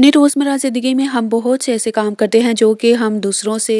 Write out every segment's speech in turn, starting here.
अपनी रोज़मर्रा ज़िंदगी में हम बहुत से ऐसे काम करते हैं जो कि हम दूसरों से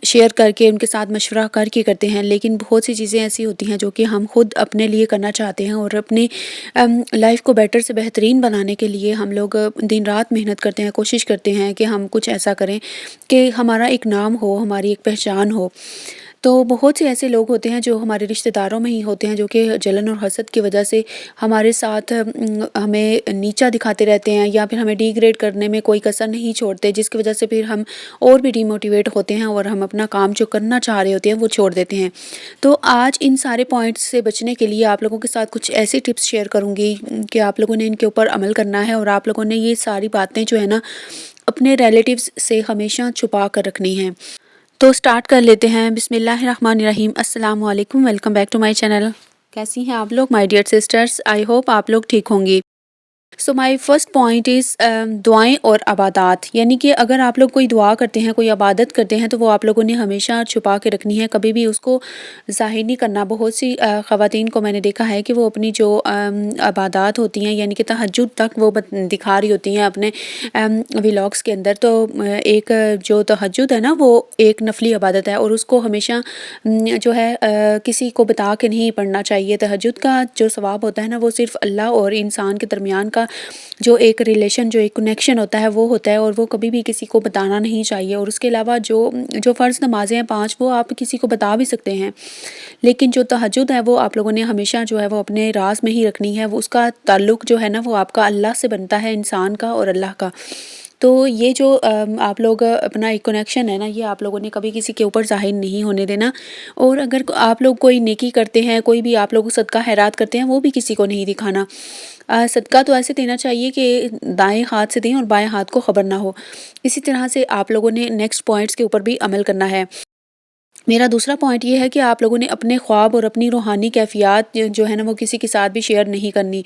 शेयर करके उनके साथ मशवरा करके करते हैं, लेकिन बहुत सी चीज़ें ऐसी होती हैं जो कि हम खुद अपने लिए करना चाहते हैं और अपनी लाइफ को बेटर से बेहतरीन बनाने के लिए हम लोग दिन रात मेहनत करते हैं, कोशिश करते हैं कि हम कुछ ऐसा करें कि हमारा एक नाम हो, हमारी एक पहचान हो। तो बहुत से ऐसे लोग होते हैं जो हमारे रिश्तेदारों में ही होते हैं जो कि जलन और हसद की वजह से हमारे साथ हमें नीचा दिखाते रहते हैं या फिर हमें डिग्रेड करने में कोई कसर नहीं छोड़ते, जिसकी वजह से फिर हम और भी डिमोटिवेट होते हैं और हम अपना काम जो करना चाह रहे होते हैं वो छोड़ देते हैं। तो आज इन सारे पॉइंट्स से बचने के लिए आप लोगों के साथ कुछ ऐसी टिप्स शेयर करूँगी कि आप लोगों ने इनके ऊपर अमल करना है और आप लोगों ने ये सारी बातें जो है ना अपने रिलेटिव्स से हमेशा छुपा कर रखनी है। तो स्टार्ट कर लेते हैं। बिस्मिल्लाहिर्रहमानिर्रहीम। अस्सलाम वालेकुम, welcome back to my channel. कैसी हैं आप लोग my dear sisters? I hope आप लोग ठीक होंगी। So my first point is दुआएं और इबादत, यानी कि अगर आप लोग कोई दुआ करते हैं, कोई इबादत करते हैं तो वो आप लोगों ने हमेशा छुपा के रखनी है, कभी भी उसको ज़ाहिर नहीं करना। बहुत सी ख़वातीन को मैंने देखा है कि वो अपनी जो इबादत होती हैं यानी कि तहज्जुद तक वो दिखा रही होती हैं अपने व्लॉग्स के अंदर। तो एक जो तहज्जुद है ना वो एक नफली इबादत है और उसको हमेशा जो है किसी को बता के नहीं पढ़ना चाहिए। तहज्जुद का जो सवाब होता है ना वो सिर्फ अल्लाह और इंसान के दरमियान का जो एक रिलेशन, जो एक कनेक्शन होता है वो होता है और वो कभी भी किसी को बताना नहीं चाहिए। और उसके अलावा जो जो फ़र्ज़ नमाज़ें हैं 5 वो आप किसी को बता भी सकते हैं, लेकिन जो तहज्जुद है वो आप लोगों ने हमेशा जो है वो अपने राज़ में ही रखनी है। वो उसका ताल्लुक़ जो है ना वो आपका अल्लाह से बनता है, इंसान का और अल्लाह का। तो ये जो आप लोग अपना एक कनेक्शन है ना ये आप लोगों ने कभी किसी के ऊपर ज़ाहिर नहीं होने देना। और अगर आप लोग कोई नेकी करते हैं, कोई भी आप लोग सदका खैरात करते हैं, वो भी किसी को नहीं दिखाना। सदका तो ऐसे देना चाहिए कि दाएं हाथ से दें और बाएं हाथ को खबर ना हो। इसी तरह से आप लोगों ने नेक्स्ट पॉइंट्स के ऊपर भी अमल करना है। मेरा दूसरा पॉइंट ये है कि आप लोगों ने अपने ख्वाब और अपनी रूहानी कैफ़ियत जो है ना वो किसी के साथ भी शेयर नहीं करनी,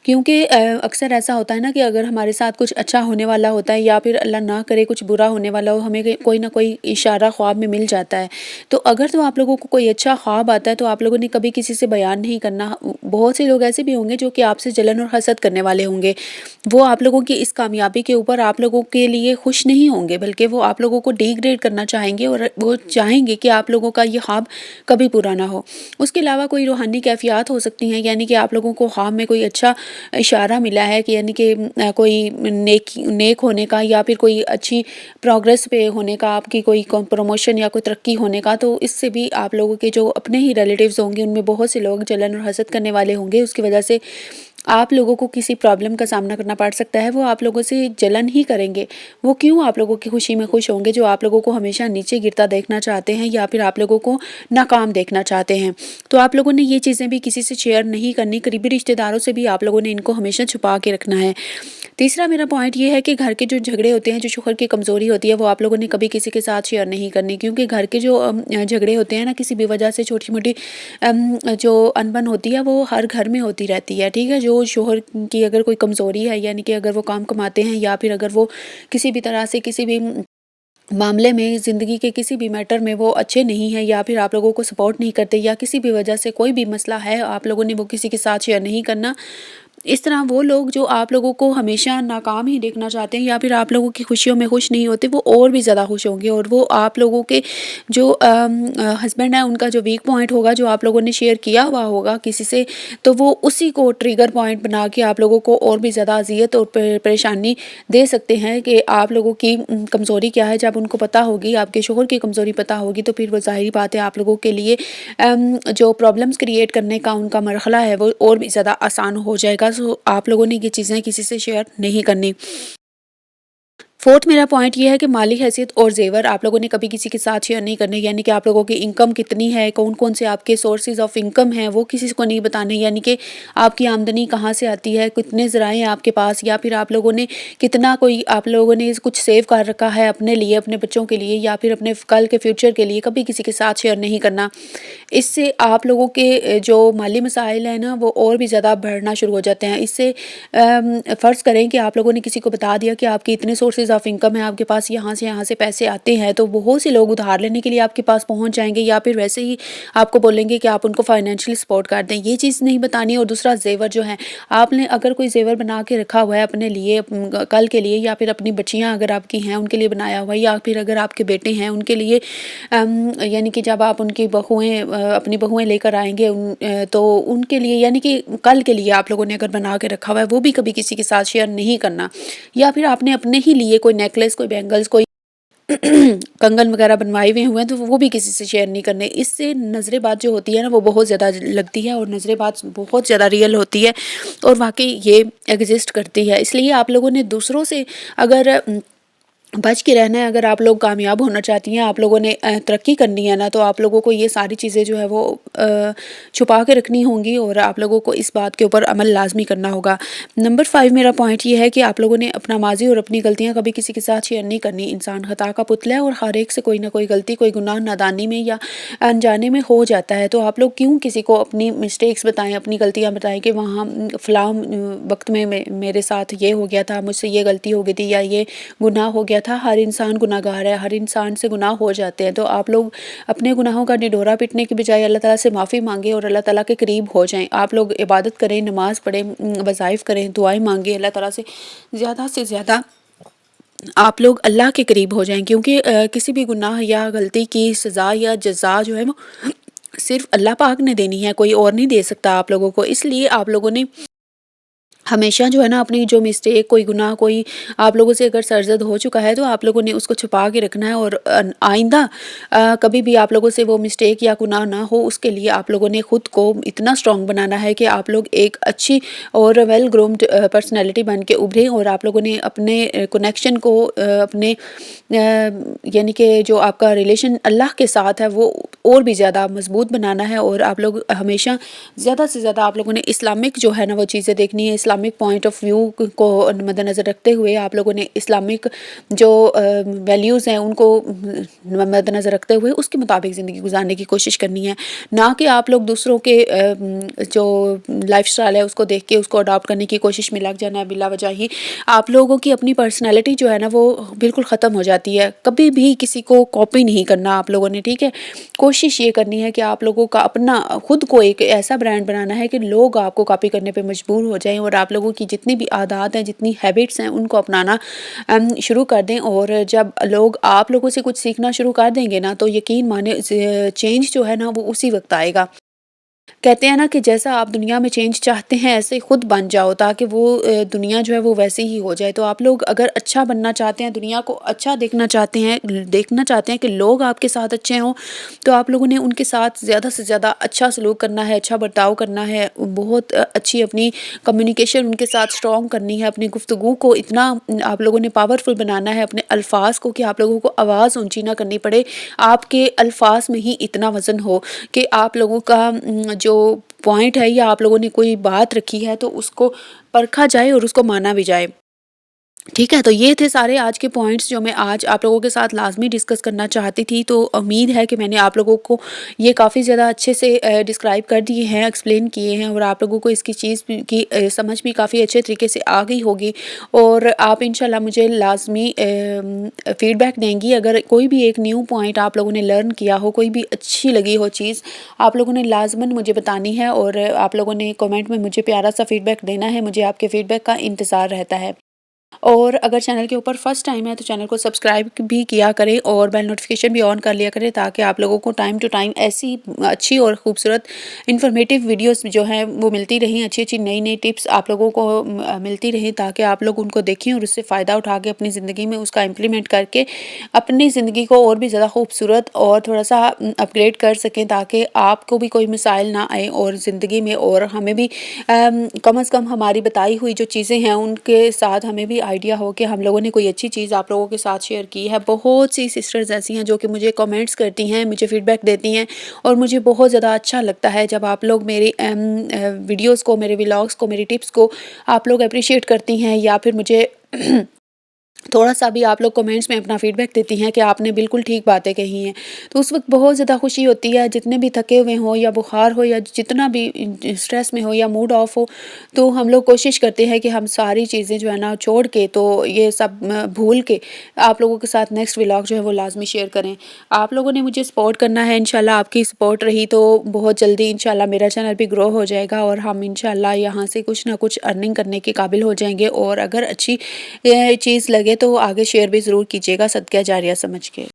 क्योंकि अक्सर ऐसा होता है ना कि अगर हमारे साथ कुछ अच्छा होने वाला होता है या फिर अल्लाह ना करे कुछ बुरा होने वाला हो, हमें कोई ना कोई इशारा ख्वाब में मिल जाता है। तो अगर तो आप लोगों को कोई अच्छा ख्वाब आता है तो आप लोगों ने कभी किसी से बयान नहीं करना। बहुत से लोग ऐसे भी होंगे जो कि आपसे जलन और हसद करने वाले होंगे। वो आप लोगों की इस कामयाबी के ऊपर आप लोगों के लिए खुश नहीं होंगे, बल्कि वो आप लोगों को डिग्रेड करना चाहेंगे और वो चाहेंगे कि आप लोगों का ये ख्वाब कभी पूरा ना हो। उसके अलावा कोई रूहानी कैफ़ियत हो सकती हैं, यानी कि आप लोगों को ख्वाब में कोई अच्छा इशारा मिला है कि यानी कि कोई नेक होने का या फिर कोई अच्छी प्रोग्रेस पे होने का, आपकी कोई प्रमोशन या कोई तरक्की होने का। तो इससे भी आप लोगों के जो अपने ही रिलेटिव्स होंगे उनमें बहुत से लोग जलन और हसद करने वाले होंगे। उसकी वजह से आप लोगों को किसी प्रॉब्लम का सामना करना पड़ सकता है। वो आप लोगों से जलन ही करेंगे। वो क्यों आप लोगों की खुशी में खुश होंगे, जो आप लोगों को हमेशा नीचे गिरता देखना चाहते हैं या फिर आप लोगों को नाकाम देखना चाहते हैं। तो आप लोगों ने ये चीज़ें भी किसी से शेयर नहीं करनी। करीबी रिश्तेदारों से भी आप लोगों ने इनको हमेशा छुपा के रखना है। तीसरा मेरा पॉइंट ये है कि घर के जो झगड़े होते हैं, जो शोहर की कमज़ोरी होती है, वो आप लोगों ने कभी किसी के साथ शेयर नहीं करनी, क्योंकि घर के जो झगड़े होते हैं ना किसी भी वजह से छोटी मोटी जो अनबन होती है वो हर घर में होती रहती है। ठीक है, जो शोहर की अगर कोई कमज़ोरी है यानी कि अगर वो काम कमाते हैं या फिर अगर वो किसी भी तरह से किसी भी मामले में ज़िंदगी के किसी भी मैटर में वो अच्छे नहीं हैं या फिर आप लोगों को सपोर्ट नहीं करते या किसी भी वजह से कोई भी मसला है आप लोगों ने वो किसी के साथ शेयर नहीं करना। इस तरह वो लोग जो आप लोगों को हमेशा नाकाम ही देखना चाहते हैं या फिर आप लोगों की खुशियों में खुश नहीं होते, वो और भी ज़्यादा खुश होंगे और वो आप लोगों के जो हस्बैंड है उनका जो वीक पॉइंट होगा जो आप लोगों ने शेयर किया हुआ होगा किसी से, तो वो उसी को ट्रिगर पॉइंट बना के आप लोगों को और भी ज़्यादा अजियत और परेशानी दे सकते हैं कि आप लोगों की कमज़ोरी क्या है। जब उनको पता होगी, आपके शोहर की कमज़ोरी पता होगी, तो फिर वो ज़ाहिर बात है आप लोगों के लिए जो प्रॉब्लम्स क्रिएट करने का उनका मरहला है वो और भी ज़्यादा आसान हो जाएगा। सो आप लोगों ने ये चीज़ें किसी से शेयर नहीं करनी। फोर्थ मेरा पॉइंट ये है कि माली हैसियत और जेवर आप लोगों ने कभी किसी के साथ शेयर नहीं करने, यानी कि आप लोगों की इनकम कितनी है, कौन कौन से आपके सोर्सेज ऑफ इनकम हैं वो किसी को नहीं बताने, यानी कि आपकी आमदनी कहाँ से आती है, कितने ज़राए हैं आपके पास, या फिर आप लोगों ने कितना कोई आप लोगों ने कुछ सेव कर रखा है अपने लिए, अपने बच्चों के लिए या फिर अपने कल के फ्यूचर के लिए, कभी किसी के साथ शेयर नहीं करना। इससे आप लोगों के जो माली मसाइल हैं ना वो और भी ज़्यादा बढ़ना शुरू हो जाते हैं। इससे फ़र्ज़ करें कि आप लोगों ने किसी को बता दिया कि आपके इतने सोर्सेज ऑफ इनकम है आपके पास, यहाँ से पैसे आते हैं, तो बहुत से लोग उधार लेने के लिए आपके पास पहुँच जाएँगे या फिर वैसे ही आपको बोलेंगे कि आप उनको फाइनेंशियली सपोर्ट कर दें, ये चीज़ नहीं बतानी। और दूसरा ज़ेवर जो है, आपने अगर कोई ज़ेवर बना के रखा हुआ है अपने लिए कल के लिए, या फिर अपनी बच्चियाँ अगर आपकी हैं उनके लिए बनाया हुआ है, या फिर अगर आपके बेटे हैं उनके लिए, यानी कि जब आप उनकी बहुएँ अपनी बहुएँ लेकर आएँगे तो उनके लिए, यानी कि कल के लिए आप लोगों ने अगर बना के रखा हुआ है, वो भी कभी किसी के साथ शेयर नहीं करना। या फिर आपने अपने ही लिए कोई नेकलेस, कोई बैंगल्स, कोई कंगन वगैरह बनवाए हुए हैं, तो वो भी किसी से शेयर नहीं करने। इससे नज़रेबाज़ जो होती है ना, वो बहुत ज़्यादा लगती है, और नज़रेबाज़ बहुत ज़्यादा रियल होती है और वाक़ई ये एग्ज़िस्ट करती है। इसलिए आप लोगों ने दूसरों से अगर बच के रहना है, अगर आप लोग कामयाब होना चाहती हैं, आप लोगों ने तरक्की करनी है ना, तो आप लोगों को ये सारी चीज़ें जो है वो छुपा के रखनी होंगी, और आप लोगों को इस बात के ऊपर अमल लाज़मी करना होगा। नंबर 5 मेरा पॉइंट ये है कि आप लोगों ने अपना माज़ी और अपनी गलतियाँ कभी किसी के साथ शेयर नहीं करनी। इंसान ख़ता का पुतला है, और हर एक से कोई ना कोई गलती, कोई गुनाह नादानी में या अनजाने में हो जाता है। तो आप लोग क्यों किसी को अपनी मिस्टेक्स बताएँ, अपनी गलतियाँ बताएँ कि वहाँ फ़लाँ वक़्त में मेरे साथ ये हो गया था, मुझसे ये गलती हो गई थी, या ये गुनाह हो गया था। हर इंसान गुनाहगार है, हर इंसान से गुनाह हो जाते हैं। तो आप लोग अपने गुनाहों का निडोरा पीटने की बजाय अल्लाह ताला से माफ़ी मांगें और अल्लाह ताला के करीब हो जाएं। आप लोग इबादत करें, नमाज़ पढ़ें, वज़ाइफ करें, दुआएं मांगें, अल्लाह ताला से ज़्यादा आप लोग अल्लाह के करीब हो जाएं, क्योंकि किसी भी गुनाह या गलती की सज़ा या जज़ा जो है वो सिर्फ अल्लाह पाक ने देनी है, कोई और नहीं दे सकता आप लोगों को। इसलिए आप लोगों ने हमेशा जो है ना, अपनी जो मिस्टेक, कोई गुनाह, कोई आप लोगों से अगर सरज़द हो चुका है, तो आप लोगों ने उसको छुपा के रखना है, और आइंदा कभी भी आप लोगों से वो मिस्टेक या गुनाह ना हो, उसके लिए आप लोगों ने ख़ुद को इतना स्ट्रॉन्ग बनाना है कि आप लोग एक अच्छी और वेल ग्रूम्ड पर्सनैलिटी बन के उभरें। और आप लोगों ने अपने कनेक्शन को अपने यानी कि जो आपका रिलेशन अल्लाह के साथ है, वो और भी ज़्यादा मज़बूत बनाना है। और आप लोग हमेशा ज़्यादा से ज़्यादा आप लोगों ने इस्लामिक जो है ना वो चीज़ें देखनी है। इस्लामिक पॉइंट ऑफ व्यू को मद्देनज़र रखते हुए आप लोगों ने इस्लामिक जो वैल्यूज़ हैं उनको मद्देनज़र रखते हुए उसके मुताबिक ज़िंदगी गुजारने की कोशिश करनी है, ना कि आप लोग दूसरों के जो लाइफस्टाइल है उसको देख के उसको अडॉप्ट करने की कोशिश में लग जाना है। बिला वजह ही आप लोगों की अपनी पर्सनैलिटी जो है ना वो बिल्कुल ख़त्म हो जाती है। कभी भी किसी को कॉपी नहीं करना आप लोगों ने, ठीक है। कोशिश ये करनी है कि आप लोगों का अपना खुद को एक ऐसा ब्रांड बनाना है कि लोग आपको कॉपी करने पे मजबूर हो जाएं, और आप लोगों की जितनी भी आदत हैं, जितनी हैबिट्स हैं, उनको अपनाना शुरू कर दें। और जब लोग आप लोगों से कुछ सीखना शुरू कर देंगे ना, तो यकीन माने चेंज जो है ना वो उसी वक्त आएगा। कहते हैं ना कि जैसा आप दुनिया में चेंज चाहते हैं ऐसे खुद बन जाओ, ताकि वो दुनिया जो है वो वैसे ही हो जाए। तो आप लोग अगर अच्छा बनना चाहते हैं, दुनिया को अच्छा देखना चाहते हैं कि लोग आपके साथ अच्छे हों, तो आप लोगों ने उनके साथ ज़्यादा से ज़्यादा अच्छा सलूक करना है, अच्छा बर्ताव करना है, बहुत अच्छी अपनी कम्युनिकेशन उनके साथ स्ट्रॉन्ग करनी है। अपनी गुफ्तगू को इतना आप लोगों ने पावरफुल बनाना है, अपने अल्फाज को, कि आप लोगों को आवाज़ ऊंची ना करनी पड़े, आपके अल्फाज में ही इतना वज़न हो कि आप लोगों का जो पॉइंट है या आप लोगों ने कोई बात रखी है तो उसको परखा जाए और उसको माना भी जाए। ठीक है, तो ये थे सारे आज के पॉइंट्स जो मैं आज आप लोगों के साथ लाज़मी डिस्कस करना चाहती थी। तो उम्मीद है कि मैंने आप लोगों को ये काफ़ी ज़्यादा अच्छे से डिस्क्राइब कर दिए हैं, एक्सप्लेन किए हैं, और आप लोगों को इसकी चीज़ की समझ भी काफ़ी अच्छे तरीके से आ गई होगी। और आप इंशाल्लाह मुझे लाज़मी फ़ीडबैक देंगी। अगर कोई भी एक न्यू पॉइंट आप लोगों ने लर्न किया हो, कोई भी अच्छी लगी हो चीज़, आप लोगों ने लाज़मन मुझे बतानी है, और आप लोगों ने कमेंट में मुझे प्यारा सा फ़ीडबैक देना है। मुझे आपके फ़ीडबैक का इंतज़ार रहता है। और अगर चैनल के ऊपर फर्स्ट टाइम है तो चैनल को सब्सक्राइब भी किया करें, और बेल नोटिफिकेशन भी ऑन कर लिया करें, ताकि आप लोगों को टाइम टू टाइम ऐसी अच्छी और ख़ूबसूरत इन्फॉर्मेटिव वीडियोस जो हैं वो मिलती रहें। अच्छी अच्छी नई नई टिप्स आप लोगों को मिलती रहें, ताकि आप लोग उनको देखें और उससे फ़ायदा उठा के अपनी ज़िंदगी में उसका इम्प्लीमेंट करके अपनी ज़िंदगी को और भी ज़्यादा खूबसूरत और थोड़ा सा अपग्रेड कर सकें, ताकि आपको भी कोई मिसाइल ना आए और ज़िंदगी में, और हमें भी कम अज़ कम हमारी बताई हुई जो चीज़ें हैं उनके साथ हमें भी आइडिया हो कि हम लोगों ने कोई अच्छी चीज़ आप लोगों के साथ शेयर की है। बहुत सी सिस्टर्स ऐसी हैं जो कि मुझे कमेंट्स करती हैं, मुझे फ़ीडबैक देती हैं, और मुझे बहुत ज़्यादा अच्छा लगता है जब आप लोग मेरी वीडियोज़ को, मेरे व्लॉग्स को, मेरी टिप्स को आप लोग अप्रिशिएट करती हैं, या फिर मुझे تھوڑا سا بھی آپ لوگ کمنٹس میں اپنا فیڈ بیک دیتی ہیں کہ آپ نے بالکل ٹھیک باتیں کہی ہیں، تو اس وقت بہت زیادہ خوشی ہوتی ہے، جتنے بھی تھکے ہوئے ہوں یا بخار ہو یا جتنا بھی اسٹریس میں ہو یا موڈ آف ہو، تو ہم لوگ کوشش کرتے ہیں کہ ہم ساری چیزیں جو ہے نا چھوڑ کے، تو یہ سب بھول کے آپ لوگوں کے ساتھ نیکسٹ ولاگ جو ہے وہ لازمی شیئر کریں۔ آپ لوگوں نے مجھے سپورٹ کرنا ہے، انشاءاللہ آپ کی سپورٹ رہی تو بہت جلدی انشاءاللہ میرا چینل بھی گرو ہو جائے گا، اور ہم انشاءاللہ یہاں سے کچھ نہ کچھ ارننگ کرنے کے قابل ہو جائیں گے، اور اگر اچھی چیز لگے تو آگے شیئر بھی ضرور کیجیے گا صدقہ جاریہ سمجھ کے۔